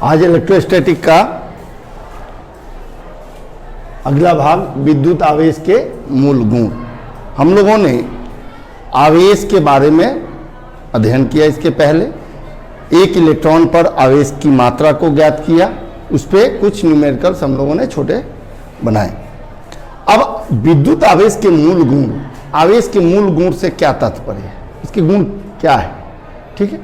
आज इलेक्ट्रोस्टैटिक का अगला भाग विद्युत आवेश के मूल गुण। हम लोगों ने आवेश के बारे में अध्ययन किया। इसके पहले एक इलेक्ट्रॉन पर आवेश की मात्रा को ज्ञात किया, उस पर कुछ न्यूमेरिकल्स हम लोगों ने छोटे बनाए। अब विद्युत आवेश के मूल गुण, आवेश के मूल गुण से क्या तात्पर्य है, इसके गुण क्या है, ठीक है।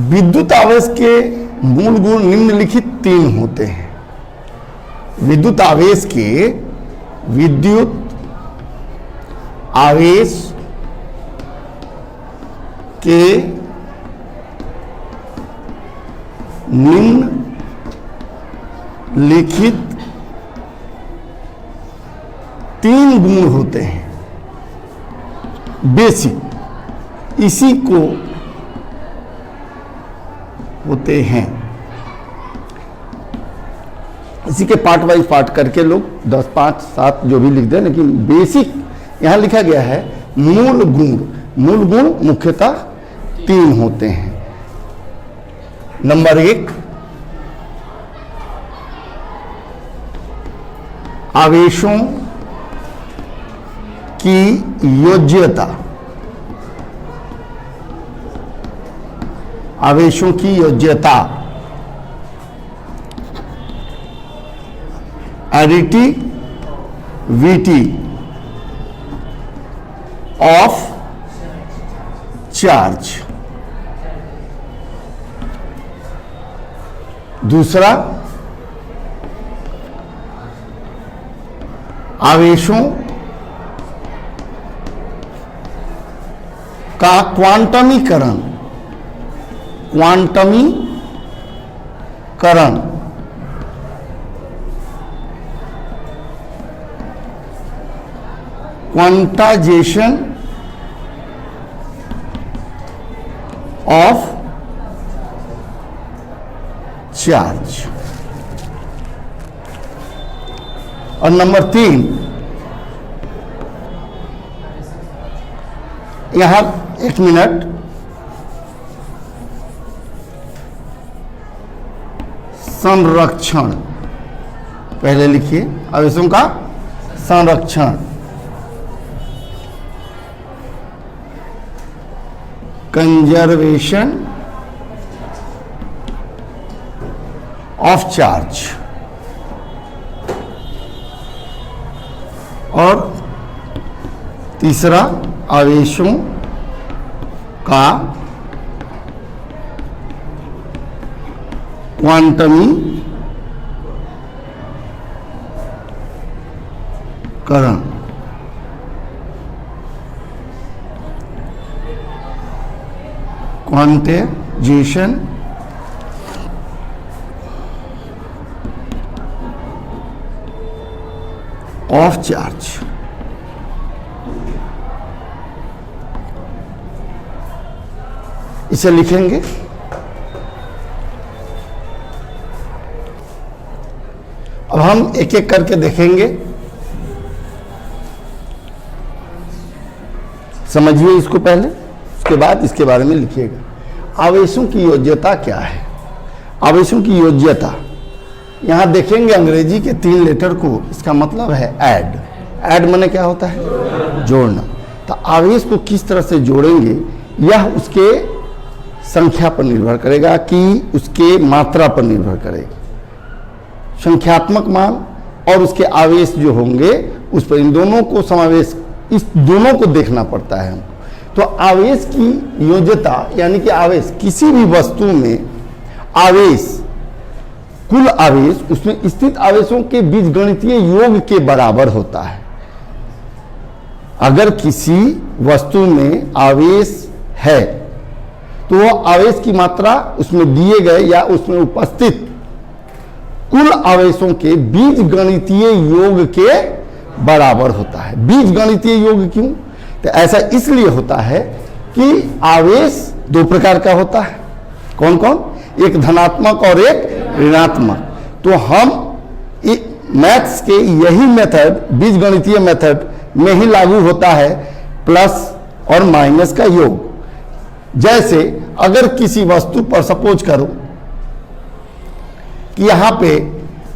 विद्युत आवेश के मूल गुण निम्नलिखित 3 होते हैं। विद्युत आवेश के विद्युत आवेश के निम्नलिखित 3 गुण होते हैं, बेसिक, इसी को होते हैं। इसी के पार्ट वाइज पार्ट करके लोग 10, 5, 7 जो भी लिख दें, लेकिन बेसिक यहां लिखा गया है। मूल गुण, मूल गुण मुख्यतः 3 होते हैं। नंबर 1, आवेशों की योज्यता, आवेशों की योज्यता, एडिटिविटी ऑफ चार्ज। दूसरा, आवेशों का क्वांटमीकरण, क्वांटमीकरण, क्वांटाइजेशन ऑफ चार्ज। और नंबर 3, यहां 1 मिनट, संरक्षण, पहले लिखिए आवेशों का संरक्षण, कंजर्वेशन ऑफ चार्ज। और तीसरा, आवेशों का क्वांटमीकरण, क्वांटाइजेशन ऑफ चार्ज। इसे लिखेंगे। अब हम एक एक करके देखेंगे, समझिए इसको पहले, उसके बाद इसके बारे में लिखिएगा। आवेशों की योज्यता क्या है? आवेशों की योज्यता यहां देखेंगे अंग्रेजी के 3 लेटर को, इसका मतलब है ऐड। ऐड माने क्या होता है? जोड़ना। तो आवेश को किस तरह से जोड़ेंगे, यह उसके संख्या पर निर्भर करेगा कि उसके मात्रा पर निर्भर करेगा। संख्यात्मक मान और उसके आवेश जो होंगे उस पर, इन दोनों को समावेश, इस दोनों को देखना पड़ता है हमको। तो आवेश की योज्यता यानी कि आवेश, किसी भी वस्तु में आवेश, कुल आवेश उसमें स्थित आवेशों के बीजगणितीय योग के बराबर होता है। अगर किसी वस्तु में आवेश है तो वह आवेश की मात्रा उसमें दिए गए या उसमें उपस्थित कुल आवेशों के बीजगणितीय योग के बराबर होता है। बीजगणितीय योग क्यों? तो ऐसा इसलिए होता है कि आवेश 2 प्रकार का होता है। कौन कौन? एक धनात्मक और एक ऋणात्मक। तो हम मैथ्स के यही मेथड, बीजगणितीय मेथड में ही लागू होता है प्लस और माइनस का योग। जैसे अगर किसी वस्तु पर सपोज करो कि यहां पे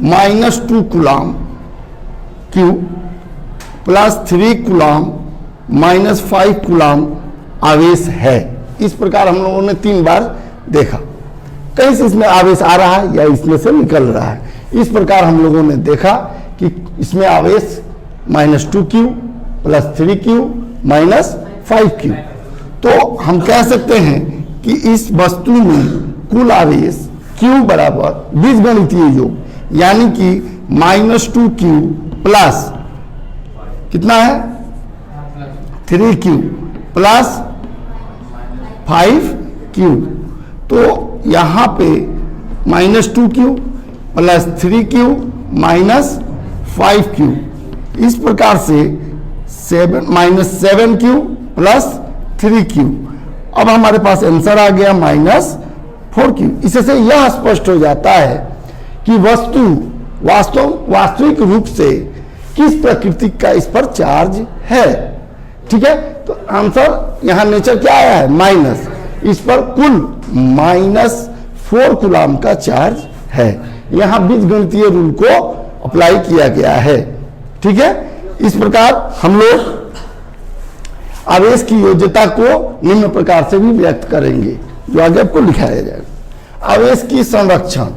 -2 कूलाम क्यू +3 कूलाम -5 कूलाम आवेश है। इस प्रकार हम लोगों ने 3 बार देखा। कहीं से इसमें आवेश आ रहा है या इसमें से निकल रहा है। इस प्रकार हम लोगों ने देखा कि इसमें आवेश -2q +3q -5q। तो हम कह सकते हैं कि इस वस्तु में कुल आवेश q बराबर बीजगणितीय योग यानी कि -2q प्लस कितना है 3q प्लस 5q। तो यहां पे -2q प्लस 3q -5q, इस प्रकार से -7q प्लस 3q। अब हमारे पास आंसर आ गया -4q। इससे यह स्पष्ट हो जाता है कि वस्तु वास्तविक रूप से किस प्रकृति का इस पर चार्ज है। ठीक है, तो आंसर यहां नेचर क्या आया है माइनस, इस पर कुल -4 कूलाम का चार्ज है। यहां बीजगणितीय रूल को अप्लाई किया गया है। ठीक है, इस प्रकार हम लोग आवेश की योज्यता को निम्न प्रकार से भी व्यक्त करेंगे जो आगे आपको लिखाया जाएगा। आवेश की संरक्षण,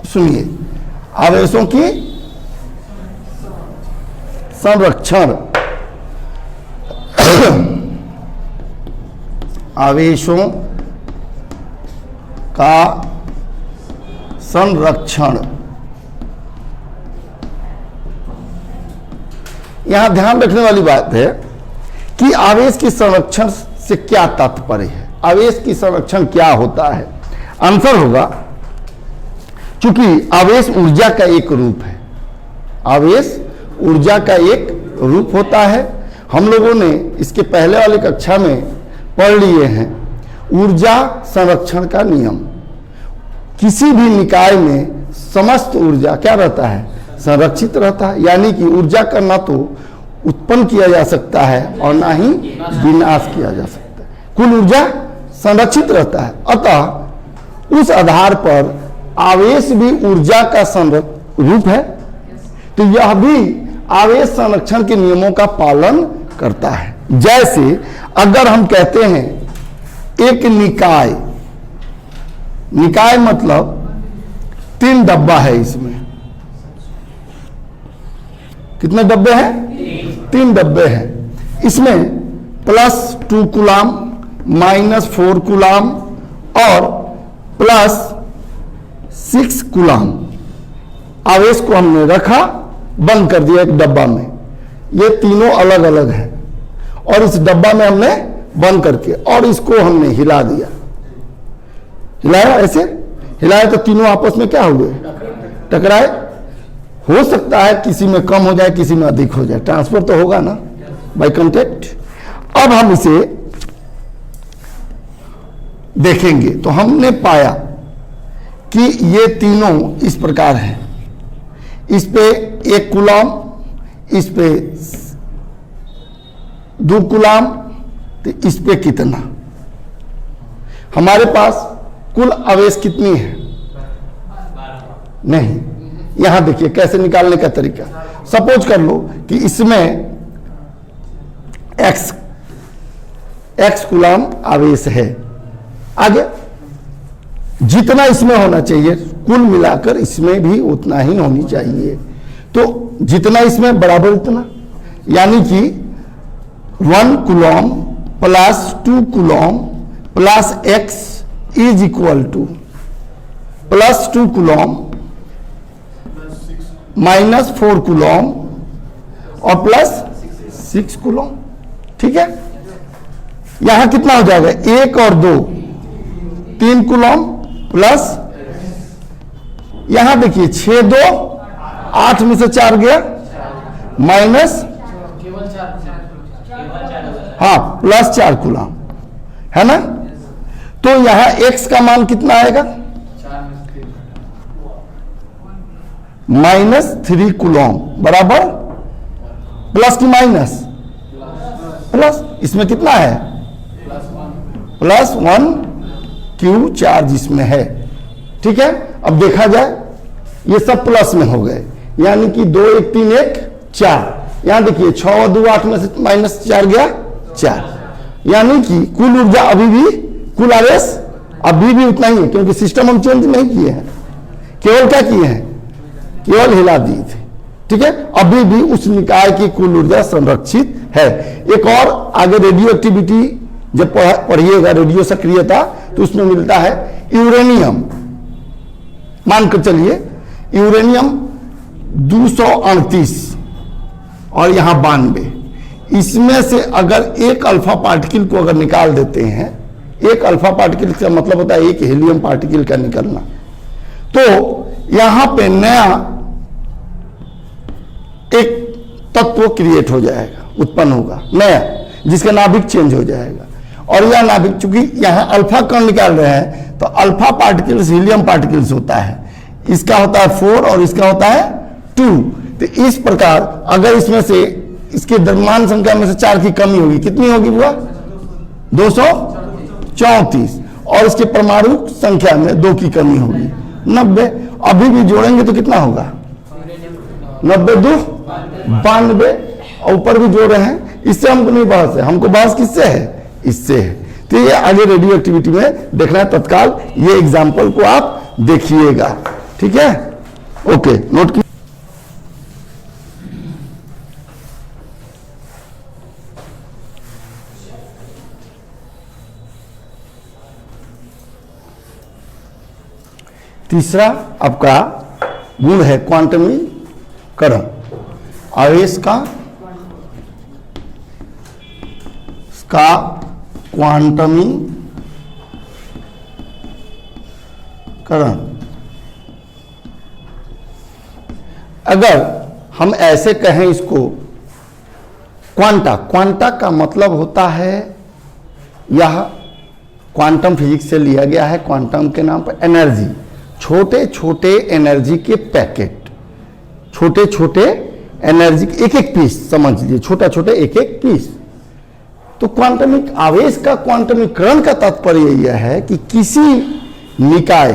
सुनिए, आवेशों की संरक्षण आवेशों का संरक्षण। यहां ध्यान रखने वाली बात है कि आवेश की संरक्षण से क्या तात्पर्य है, आवेश की संरक्षण क्या होता है। आंसर होगा, क्योंकि आवेश ऊर्जा का एक रूप है, आवेश ऊर्जा का एक रूप होता है। हम लोगों ने इसके पहले वाली कक्षा में पढ़ लिए हैं ऊर्जा संरक्षण का नियम। किसी भी निकाय में समस्त ऊर्जा क्या रहता है, संरक्षित रहता है। यानी कि ऊर्जा का ना तो उत्पन्न किया जा सकता है और ना ही विनाश किया जा सकता है, कुल ऊर्जा संरक्षित रहता है। अतः उस आधार पर आवेश भी ऊर्जा का रूप है, तो यह भी आवेश संरक्षण के नियमों का पालन करता है। जैसे अगर हम कहते हैं एक निकाय, निकाय मतलब 3 डब्बा है, इसमें कितने डब्बे हैं, 3 डब्बे हैं। इसमें +2 कूलाम -4 कूलाम और +6 कूलाम आवेश को हमने रखा, बंद कर दिया एक डब्बा में। ये तीनों अलग अलग हैं और इस डब्बा में हमने बंद करके और इसको हमने हिला दिया, हिलाया, ऐसे हिलाया तो तीनों आपस में क्या हुए, टकराए। हो सकता है किसी में कम हो जाए, किसी में अधिक हो जाए, ट्रांसफर तो होगा ना बाय कांटेक्ट। अब हम इसे देखेंगे तो हमने पाया कि ये तीनों इस प्रकार हैं। इस पे 1 कूलाम, इस पे 2 कूलाम, तो इस पे कितना, हमारे पास कुल आवेश कितनी है, नहीं। यहां देखिए कैसे निकालने का तरीका। सपोज कर लो कि इसमें x कूलाम आवेश है। आगे जितना इसमें होना चाहिए कुल मिलाकर इसमें भी उतना ही होनी चाहिए। तो जितना इसमें बराबर उतना, यानी कि 1 coulomb plus 2 coulomb plus x is equal to +2 coulomb -4 coulomb और +6 कूलॉम। ठीक है, यहां कितना हो जाएगा, 1 और 2 3 कूलॉम प्लस, यहां देखिए 6 2 8 में से 4 गया माइनस, हाँ +4 कूलॉम है ना। तो यहां x का मान कितना आएगा, -3 कूलॉम बराबर प्लस की माइनस, प्लस, इसमें कितना है +1 Q चार्ज इसमें है। ठीक है, अब देखा जाए ये सब प्लस में हो गए, यानी कि 2 1 3 1 4। यहां देखिए 6 और 2 8 में से -4 गया 4, यानी कि कुल ऊर्जा अभी भी, कुल आवेश अभी भी उतना ही है, क्योंकि सिस्टम हम चेंज नहीं किए हैं, केवल क्या किए हैं, केवल हिला दिए थे। ठीक है, अभी भी उस निकाय की कुल ऊर्जा संरक्षित है। एक और आगे रेडियो एक्टिविटी जब पढ़िएगा, रेडियो सक्रियता, तो उसमें मिलता है यूरेनियम। मानकर चलिए यूरेनियम 238 और यहां 92, इसमें से अगर एक अल्फा पार्टिकल को अगर निकाल देते हैं, एक अल्फा पार्टिकल का मतलब होता है एक हीलियम पार्टिकल का निकलना, तो यहां पे नया एक तत्व क्रिएट हो जाएगा, उत्पन्न होगा नया, जिसका नाभिक चेंज हो जाएगा। और यह नाभिक, चूंकि यहां अल्फा कण निकाल रहे हैं, तो अल्फा पार्टिकल्स हीलियम पार्टिकल्स होता है, इसका होता है 4 और इसका होता है 2। तो इस प्रकार अगर इसमें से, इसके द्रव्यमान संख्या में से 4 की कमी होगी, कितनी होगी बुआ? 234, और इसके परमाणु संख्या में 2 की कमी होगी, 90। अभी भी जोड़ेंगे तो कितना होगा? 90 2 92, और ऊपर भी जोड़ रहे हैं। इससे हमको नहीं बहस है, हमको बहस किससे है? इससे है। तो ये आगे रेडियो एक्टिविटी में देखना है तत्काल, ये एग्जाम्पल को आप देखिएगा। ठीक है, ओके, नोट की। तीसरा आपका गुण है क्वांटमीकरण, आवेश का क्वांटमीकरण। अगर हम ऐसे कहें इसको, क्वांटा का मतलब होता है, यह क्वांटम फिजिक्स से लिया गया है, क्वांटम के नाम पर एनर्जी, छोटे छोटे एनर्जी के पैकेट, छोटे छोटे एनर्जी के एक एक पीस, समझ लीजिए छोटा छोटे एक एक पीस। तो क्वांटमिक आवेश का क्वांटमीकरण का तात्पर्य यह है कि किसी निकाय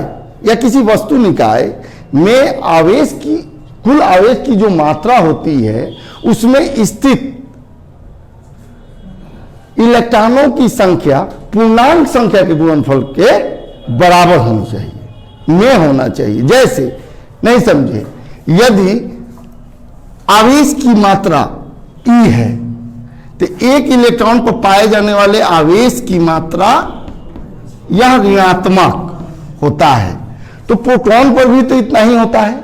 या किसी वस्तु निकाय में आवेश की, कुल आवेश की जो मात्रा होती है, उसमें स्थित इलेक्ट्रॉनों की संख्या पूर्णांक संख्या के गुणनफल के बराबर होनी चाहिए, में होना चाहिए। जैसे, नहीं समझे, यदि आवेश की मात्रा E है, तो एक इलेक्ट्रॉन पर पाए जाने वाले आवेश की मात्रा यह ऋणात्मक होता है, तो प्रोटॉन पर भी तो इतना ही होता है।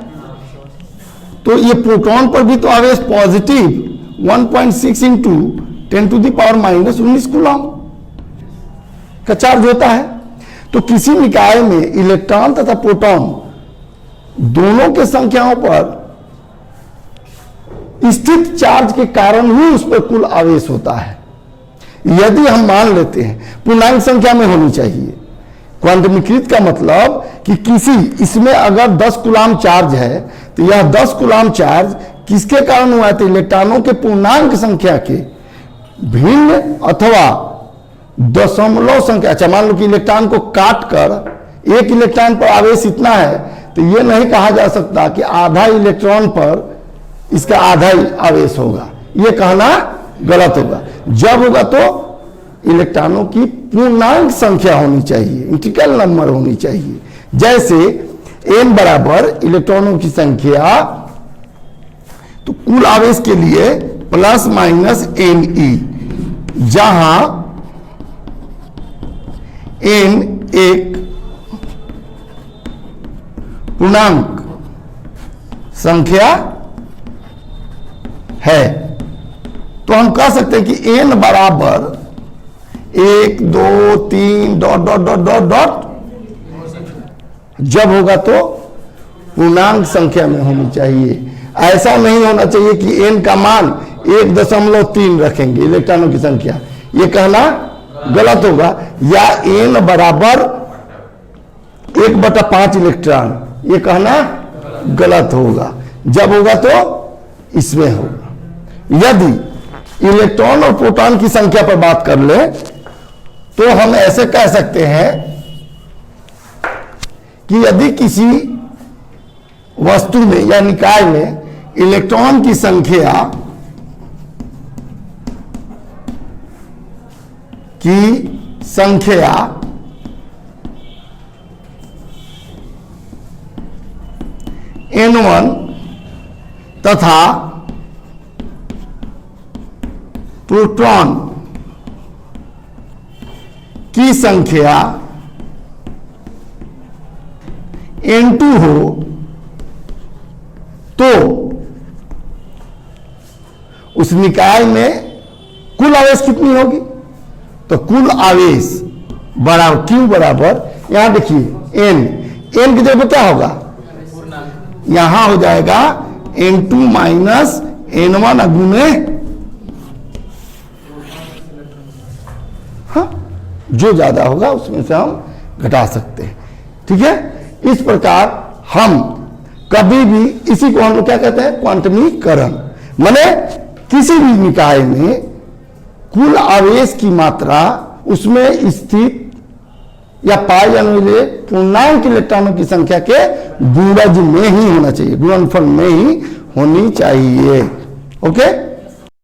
तो ये प्रोटॉन पर भी तो आवेश पॉजिटिव 1.6 इंटू 10⁻⁻19 कूलम का चार्ज होता है। तो किसी निकाय में इलेक्ट्रॉन तथा प्रोटॉन दोनों के संख्याओं पर स्थित चार्ज के कारण ही उस पर कुल आवेश होता है। यदि हम मान लेते हैं पूर्णांक संख्या में होनी चाहिए, क्वांटमीकृत का मतलब कि किसी, इसमें अगर 10 कूलाम चार्ज है, तो यह 10 कूलाम चार्ज किसके कारण हुआ है? तो इलेक्ट्रॉनों के पूर्णांक संख्या के भिन्न अथवा दशमलव संख्या। अच्छा, मान लो कि इलेक्ट्रॉन को काट कर एक इलेक्ट्रॉन पर आवेश इतना है, तो यह नहीं कहा जा सकता कि आधा इलेक्ट्रॉन पर इसका आधा ही आवेश होगा, यह कहना गलत होगा। जब होगा तो इलेक्ट्रॉनों की पूर्णांक संख्या होनी चाहिए, इंटीग्रल नंबर होनी चाहिए। जैसे n बराबर इलेक्ट्रॉनों की संख्या, तो कुल आवेश के लिए ±ne, जहां n एक पूर्णांक संख्या है, तो हम कह सकते हैं कि n बराबर 1 2 3 dot dot dot dot dot, जब होगा तो पूर्णांक संख्या में होनी चाहिए। ऐसा नहीं होना चाहिए कि n का मान 1.3 रखेंगे इलेक्ट्रॉनों की संख्या, यह कहना गलत होगा। या n बराबर 1/5 इलेक्ट्रॉन, यह कहना गलत होगा। जब होगा तो इसमें होगा। यदि इलेक्ट्रॉन और प्रोटॉन की संख्या पर बात कर ले, तो हम ऐसे कह सकते हैं कि यदि किसी वस्तु में या निकाय में इलेक्ट्रॉन की संख्या n1 तथा प्रोटॉन की संख्या n2 हो तो उस निकाय में कुल आवेश कितनी होगी? तो कुल आवेश बराबर Q बराबर, यहां देखिए n की जगह पर क्या होगा? यहां हो जाएगा n2 माइनस n1 गुने, हाँ, जो ज्यादा होगा उसमें से हम घटा सकते हैं। ठीक है, इस प्रकार हम कभी भी इसी को हम लोग क्या कहते हैं? क्वांटमीकरण। माने किसी भी निकाय में कुल आवेश की मात्रा उसमें स्थित या पाए जाने वाले पूर्णांक इलेक्ट्रॉनों की संख्या के गुणज में ही होना चाहिए, गुणनफल में ही होनी चाहिए। ओके।